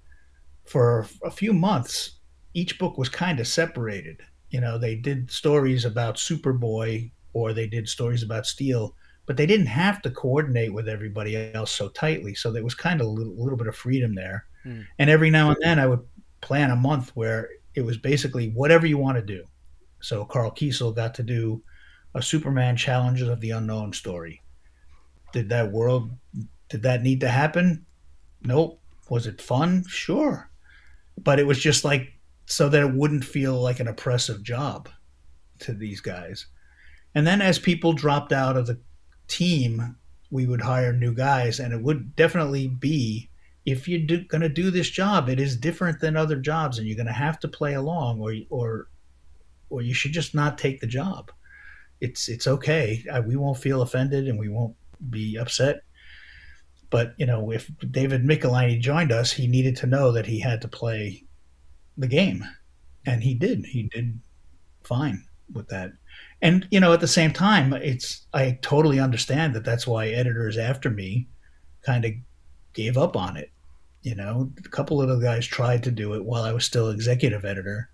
for a few months, each book was kind of separated. They did stories about Superboy or they did stories about Steel, but they didn't have to coordinate with everybody else so tightly. So there was kind of a little bit of freedom there. And every now and then I would plan a month where it was basically whatever you want to do. So Carl Kiesel got to do a Superman Challenges of the Unknown story. Did that need to happen? Nope. Was it fun? Sure. But it was just like so that it wouldn't feel like an oppressive job to these guys. And then as people dropped out of the team, we would hire new guys, and it would definitely be, if you're going to do this job, it is different than other jobs, and you're going to have to play along, or you should just not take the job. It's okay. We won't feel offended, and we won't be upset. But if David Michelini joined us, he needed to know that he had to play the game, and he did. He did fine with that. And at the same time, I totally understand that that's why editors after me kind of gave up on it. A couple of the guys tried to do it while I was still executive editor,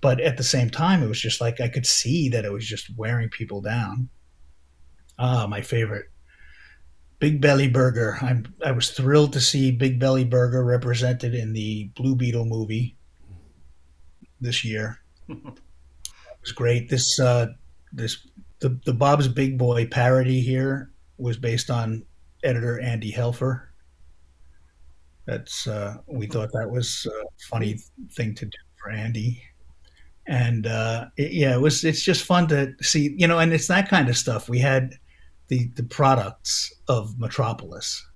but at the same time, it was just like I could see that it was just wearing people down. My favorite, Big Belly Burger. I was thrilled to see Big Belly Burger represented in the Blue Beetle movie this year. It was great. The Bob's Big Boy parody here was based on editor Andy Helfer. We thought that was a funny thing to do for Andy. And it's just fun to see, and it's that kind of stuff. We had the products of Metropolis,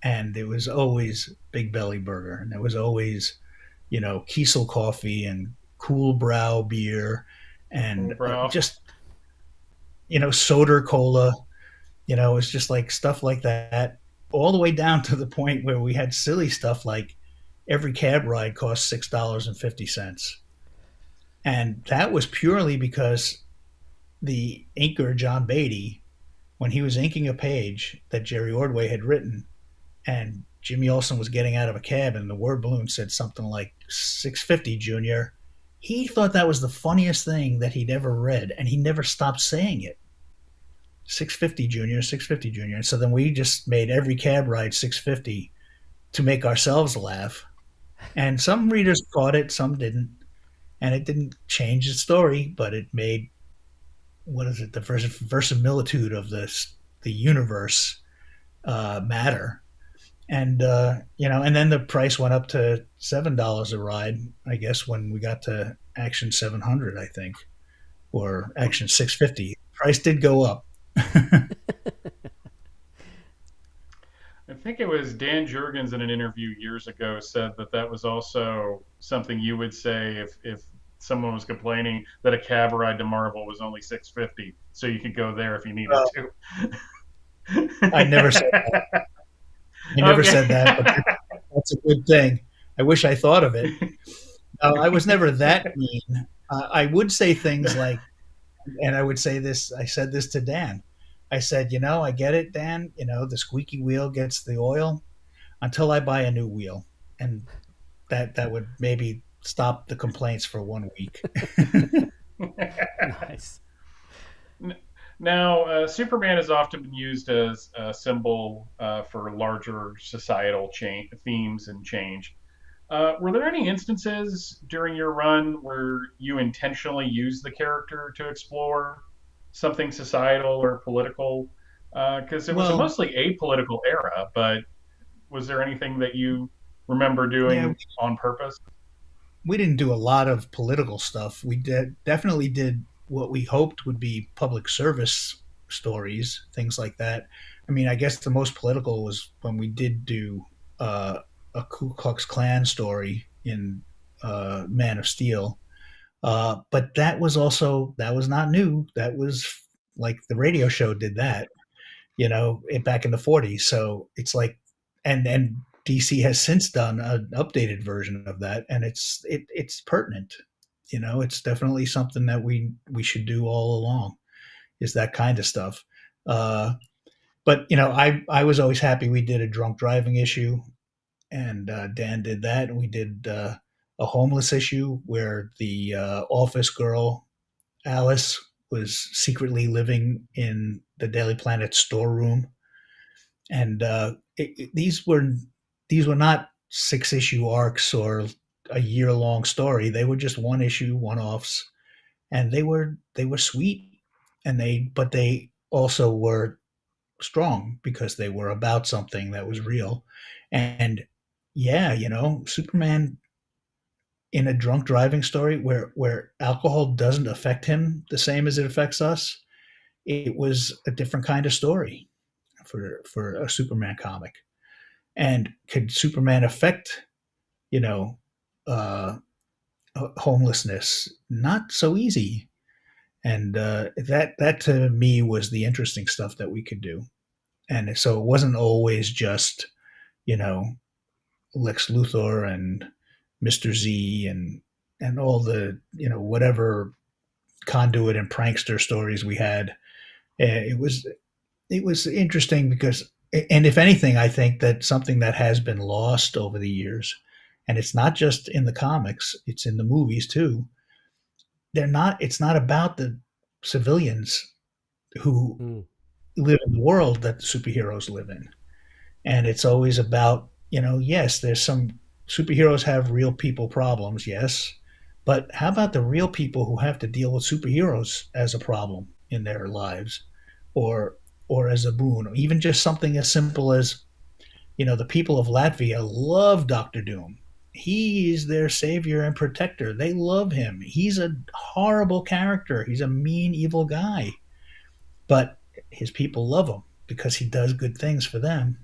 and it was always Big Belly Burger, and there was always, Kiesel coffee and Cool Brow beer, and just, soda cola. It's just like stuff like that, all the way down to the point where we had silly stuff like every cab ride cost $6.50. And that was purely because the inker, John Beatty, when he was inking a page that Jerry Ordway had written, and Jimmy Olsen was getting out of a cab and the word balloon said something like $6.50, Junior, he thought that was the funniest thing that he'd ever read, and he never stopped saying it. $6.50, Junior, $6.50, Junior. And so then we just made every cab ride $6.50 to make ourselves laugh. And some readers caught it, some didn't. And it didn't change the story, but it made, the verisimilitude of the universe matter. And, and then the price went up to $7 a ride, I guess, when we got to Action 700, I think, or Action 650. Price did go up. I think it was Dan Jurgens in an interview years ago said that was also something you would say if someone was complaining that a cab ride to Marvel was only $6.50, so you could go there if you needed to. I never said that. Said that, but that's a good thing. I wish I thought of it. I was never that mean. I would say things like, and I would say this, I said this to Dan. I said, I get it, Dan. The squeaky wheel gets the oil until I buy a new wheel. And that would maybe stop the complaints for 1 week. Nice. Now, Superman has often been used as a symbol for larger societal themes and change. Were there any instances during your run where you intentionally used the character to explore something societal or political? Because it was a Well, mostly apolitical era, but was there anything that you remember yeah, doing on purpose? we didn't do a lot of political stuff. We definitely did what we hoped would be public service stories, things like that. I mean, I guess the most political was when we did do a Ku Klux Klan story in Man of Steel. But that was not new. That was like the radio show did that, back in the 40s. So it's like, and DC has since done an updated version of that, and it's pertinent. It's definitely something that we should do all along, is that kind of stuff. Uh, but I was always happy we did a drunk driving issue, and Dan did that, and we did a homeless issue where the office girl Alice was secretly living in the Daily Planet storeroom, and these were not 6 issue arcs or a year long story. They were just one issue, one offs, and they were sweet, and they also were strong because they were about something that was real. And yeah, Superman in a drunk driving story where alcohol doesn't affect him the same as it affects us, it was a different kind of story for a Superman comic. And could Superman affect, you know, uh, homelessness? Not so easy. And that to me was the interesting stuff that we could do. And so it wasn't always just, you know, Lex Luthor and Mr. Z and all the, whatever conduit and prankster stories we had. It was interesting because, and if anything, I think that something that has been lost over the years, and it's not just in the comics, it's in the movies too. It's not about the civilians who Mm. live in the world that the superheroes live in. And it's always about, yes, there's some superheroes have real people problems, yes. But how about the real people who have to deal with superheroes as a problem in their lives, or or as a boon, or even just something as simple as, the people of Latvia love Doctor Doom. He is their savior and protector. They love him. He's a horrible character. He's a mean, evil guy. But his people love him because he does good things for them.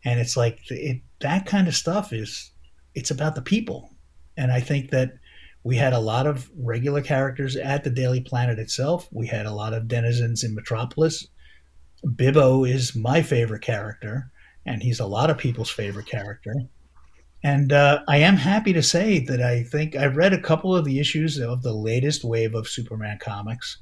And it's like that kind of stuff it's about the people. And I think that we had a lot of regular characters at the Daily Planet itself. We had a lot of denizens in Metropolis. Bibbo is my favorite character, and he's a lot of people's favorite character. And I am happy to say that I think I read a couple of the issues of the latest wave of Superman comics.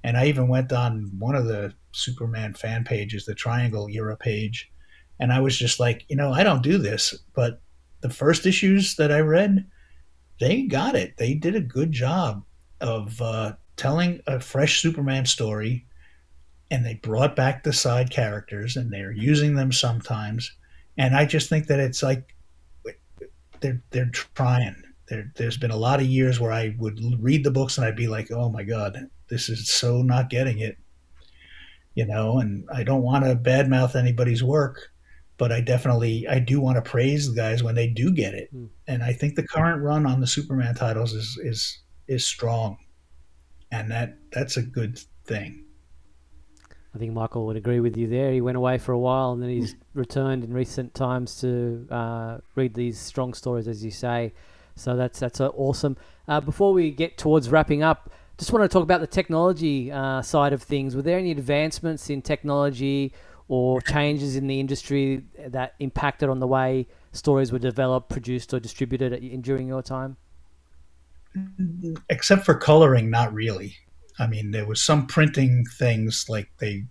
And I even went on one of the Superman fan pages, the Triangle Era page. And I was just like, I don't do this. But the first issues that I read, they got it. They did a good job of telling a fresh Superman story. And they brought back the side characters, and they're using them sometimes. And I just think that it's like they're trying. There's been a lot of years where I would read the books and I'd be like, oh my god, this is so not getting it, And I don't want to badmouth anybody's work, but I do want to praise the guys when they do get it. Mm. And I think the current run on the Superman titles is strong, and that's a good thing. I think Michael would agree with you there. He went away for a while and then he's returned in recent times to read these strong stories, as you say. So that's awesome. Before we get towards wrapping up, just want to talk about the technology side of things. Were there any advancements in technology or changes in the industry that impacted on the way stories were developed, produced, or distributed during your time? Except for coloring, not really. I mean, there was some printing things like the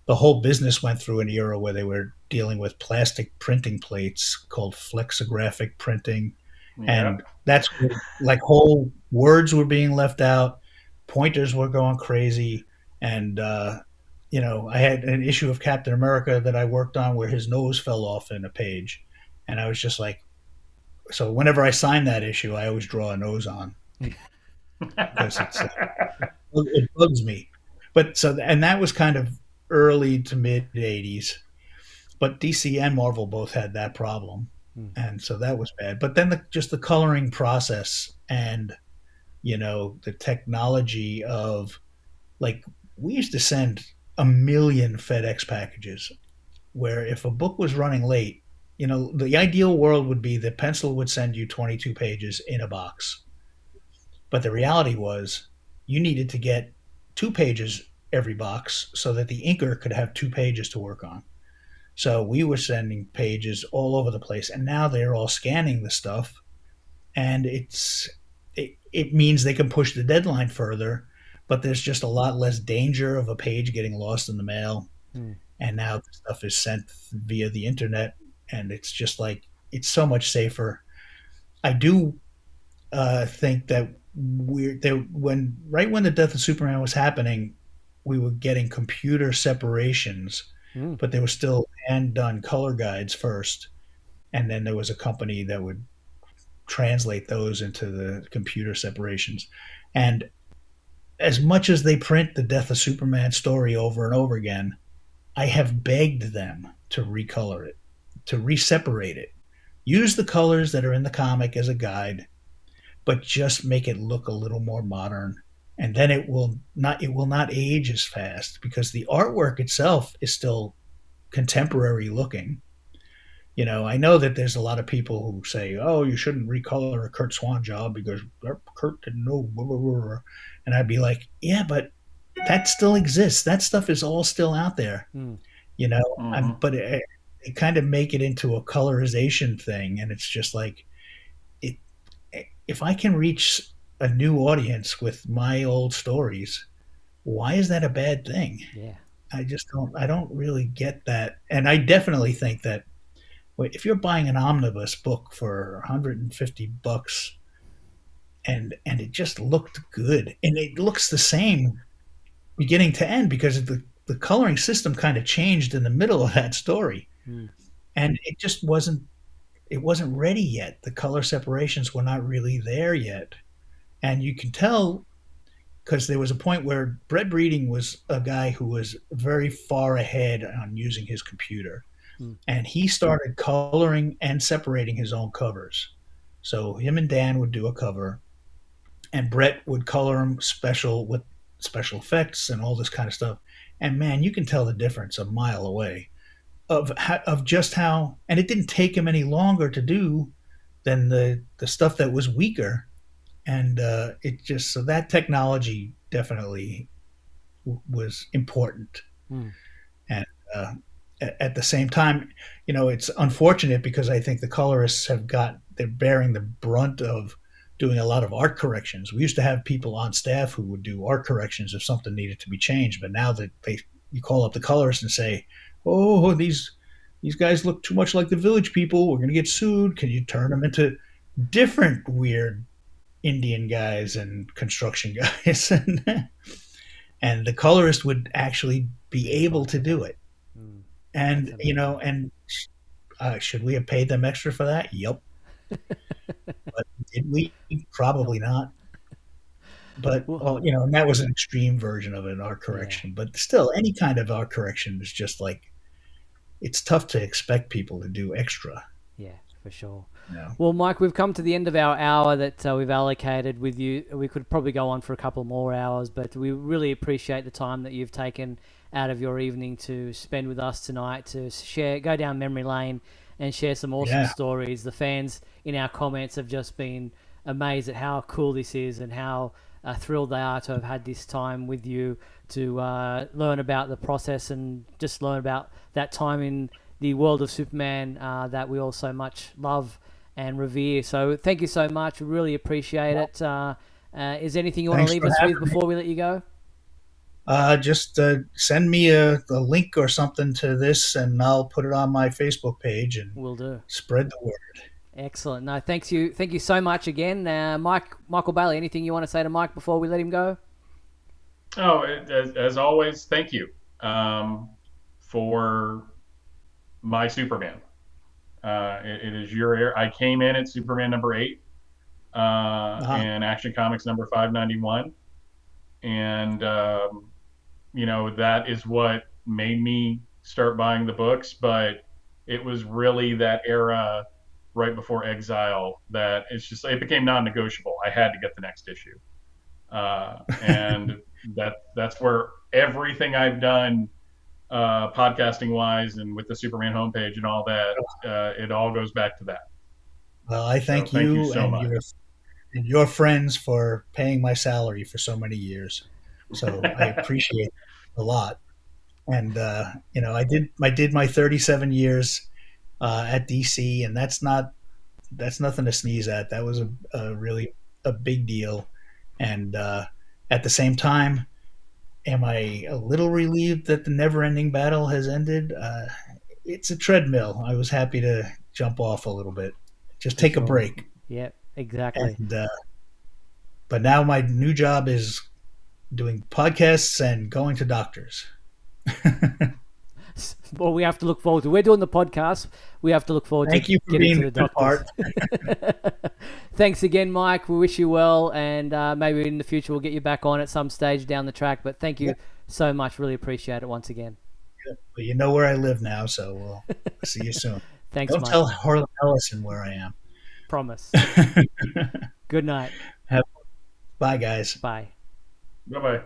whole business went through an era where they were dealing with plastic printing plates called flexographic printing, and Yep. that's where, like, whole words were being left out, pointers were going crazy, and I had an issue of Captain America that I worked on where his nose fell off in a page, and I was just like, so whenever I sign that issue, I always draw a nose on because it bugs me. But so and that was kind of early to mid '80s. But DC and Marvel both had that problem, Mm. and so that was bad. But then just the coloring process and the technology of like we used to send a million FedEx packages where if a book was running late, the ideal world would be that Pencil would send you 22 pages in a box. But the reality was you needed to get 2 pages every box so that the inker could have 2 pages to work on. So we were sending pages all over the place, and now they're all scanning the stuff, and it means they can push the deadline further, but there's just a lot less danger of a page getting lost in the mail. Mm. And now the stuff is sent via the internet, and it's just like it's so much safer. I do think that we're there when right when the death of Superman was happening, we were getting computer separations, Mm. but there was still hand done color guides first, and then there was a company that would translate those into the computer separations. And as much as they print the death of Superman story over and over again, I have begged them to recolor it, to reseparate it. Use the colors that are in the comic as a guide, but just make it look a little more modern. And then it will not age as fast because the artwork itself is still contemporary looking. I know that there's a lot of people who say, "Oh, you shouldn't recolor a Kurt Swan job because Kurt didn't know." Blah, blah, blah. And I'd be like, "Yeah, but that still exists. That stuff is all still out there." Mm. You know, Mm-hmm. but they kind of make it into a colorization thing, and it's just like it. If I can reach a new audience with my old stories, why is that a bad thing? Yeah. I just don't. I don't really get that, and I definitely think that if you're buying an omnibus book for 150 bucks and it just looked good and it looks the same beginning to end because the coloring system kind of changed in the middle of that story Mm. and it wasn't ready yet. The color separations were not really there yet, and you can tell because there was a point where Brett Breeding was a guy who was very far ahead on using his computer, Mm. and he started coloring and separating his own covers. So him and Dan would do a cover, and Brett would color them special with special effects and all this kind of stuff. And man, you can tell the difference a mile away of just how. And it didn't take him any longer to do than the stuff that was weaker. And it just so that technology definitely was important. Mm. And uh, at the same time, it's unfortunate because I think the colorists they're bearing the brunt of doing a lot of art corrections. We used to have people on staff who would do art corrections if something needed to be changed, but now that you call up the colorist and say, "Oh, these guys look too much like the Village People. We're going to get sued. Can you turn them into different weird Indian guys and construction guys?" and the colorist would actually be able to do it. Mm. And That's amazing. should we have paid them extra for that? Yep. But did we? No. Probably not. But Well, well, and that was an extreme version of an art yeah. correction. But still, any kind of art correction is just like it's tough to expect people to do extra. Yeah, for sure. You know? Well, Mike, we've come to the end of our hour that we've allocated with you. We could probably go on for a couple more hours, but we really appreciate the time that you've taken out of your evening to spend with us tonight to go down memory lane and share some awesome Yeah, stories. The fans in our comments have just been amazed at how cool this is and how thrilled they are to have had this time with you to learn about the process and just learn about that time in the world of Superman that we all so much love and revere. So thank you so much. We really appreciate it. Is there anything you want to thanks leave for us having with me. before we let you go? Just send me a link or something to this, and I'll put it on my Facebook page and Will do. spread the word. Excellent. No, thank you so much again, Michael Bailey. Anything you want to say to Mike before we let him go? Oh, as always, thank you for my Superman. It is your era. I came in at Superman number 8 and Action Comics number 591, and that is what made me start buying the books. But it was really that era right before Exile that it became non-negotiable. I had to get the next issue, and that's where everything I've done, podcasting wise, and with the Superman homepage and all that, it all goes back to that. Well, I thank Thank you so and much. and your friends for paying my salary for so many years. So I appreciate it a lot. And I did my 37 years at DC, and that's nothing to sneeze at. That was a really a big deal. And at the same time, am I a little relieved that the never-ending battle has ended? It's a treadmill. I was happy to jump off a little bit, just take a break. Yeah, exactly. And, but now my new job is doing podcasts and going to doctors. Well, we have to look forward to. We're doing the podcast. We have to look forward Thank to you for getting being to the doctors. Thanks again, Mike. We wish you well, and maybe in the future we'll get you back on at some stage down the track. But thank you so much. Really appreciate it once again. Well, you know where I live now, so we'll see you soon. Thanks, Don't Mike. tell Harlan Ellison where I am. Promise. Good night. Bye, guys. Bye. Bye-bye.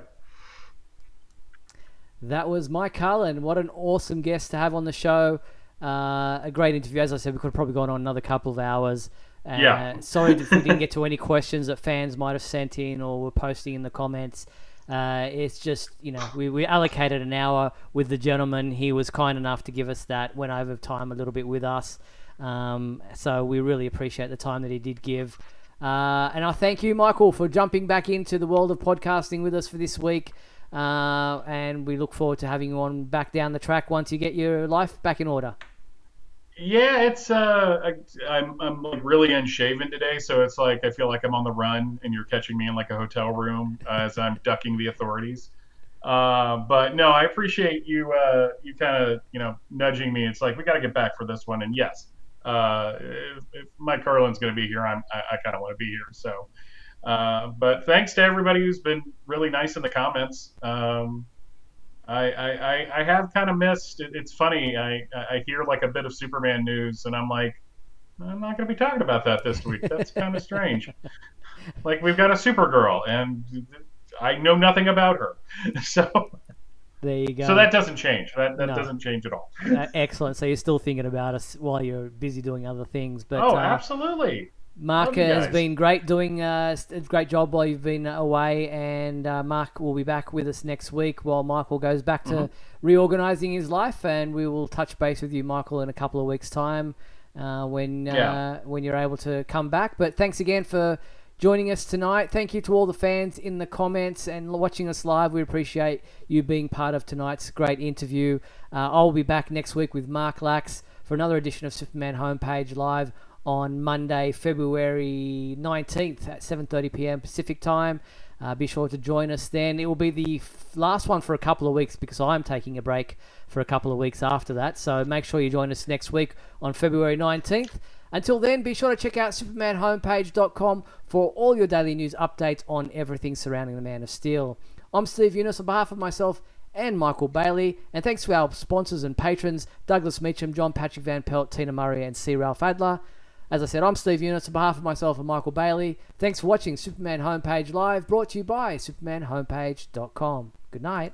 That was Mike Carlin. What an awesome guest to have on the show. A great interview. As I said, we could have probably gone on another couple of hours. Sorry if we didn't get to any questions that fans might have sent in or were posting in the comments. It's just, we allocated an hour with the gentleman. He was kind enough to give us that, went over time a little bit with us. So we really appreciate the time that he did give. And I thank you, Michael, for jumping back into the world of podcasting with us for this week. And we look forward to having you on back down the track once you get your life back in order. Yeah, it's I'm like really unshaven today, so it's like I feel like I'm on the run, and you're catching me in like a hotel room as I'm ducking the authorities. But no, I appreciate you kind of nudging me. It's like we got to get back for this one, and yes, if Mike Carlin's going to be here, I kind of want to be here. So. But thanks to everybody who's been really nice in the comments. I have kind of missed. It's funny. I hear like a bit of Superman news, and I'm like, I'm not going to be talking about that this week. That's kind of strange. Like we've got a Supergirl, and I know nothing about her. So there you go. So that doesn't change. That doesn't change at all. Excellent. So you're still thinking about us while you're busy doing other things. But absolutely. Mark has been great doing a great job while you've been away, and Mark will be back with us next week while Michael goes back to reorganizing his life, and we will touch base with you, Michael, in a couple of weeks' time when you're able to come back. But thanks again for joining us tonight. Thank you to all the fans in the comments and watching us live. We appreciate you being part of tonight's great interview. I'll be back next week with Mark Lax for another edition of Superman Homepage Live on Monday, February 19th at 7:30 p.m. Pacific time. Be sure to join us then. It will be the last one for a couple of weeks because I'm taking a break for a couple of weeks after that. So make sure you join us next week on February 19th. Until then, be sure to check out supermanhomepage.com for all your daily news updates on everything surrounding the Man of Steel. I'm Steve Eunice on behalf of myself and Michael Bailey, and thanks to our sponsors and patrons, Douglas Meacham, John Patrick Van Pelt, Tina Murray, and C. Ralph Adler. As I said, I'm Steve Eunice on behalf of myself and Michael Bailey. Thanks for watching Superman Homepage Live, brought to you by supermanhomepage.com. Good night.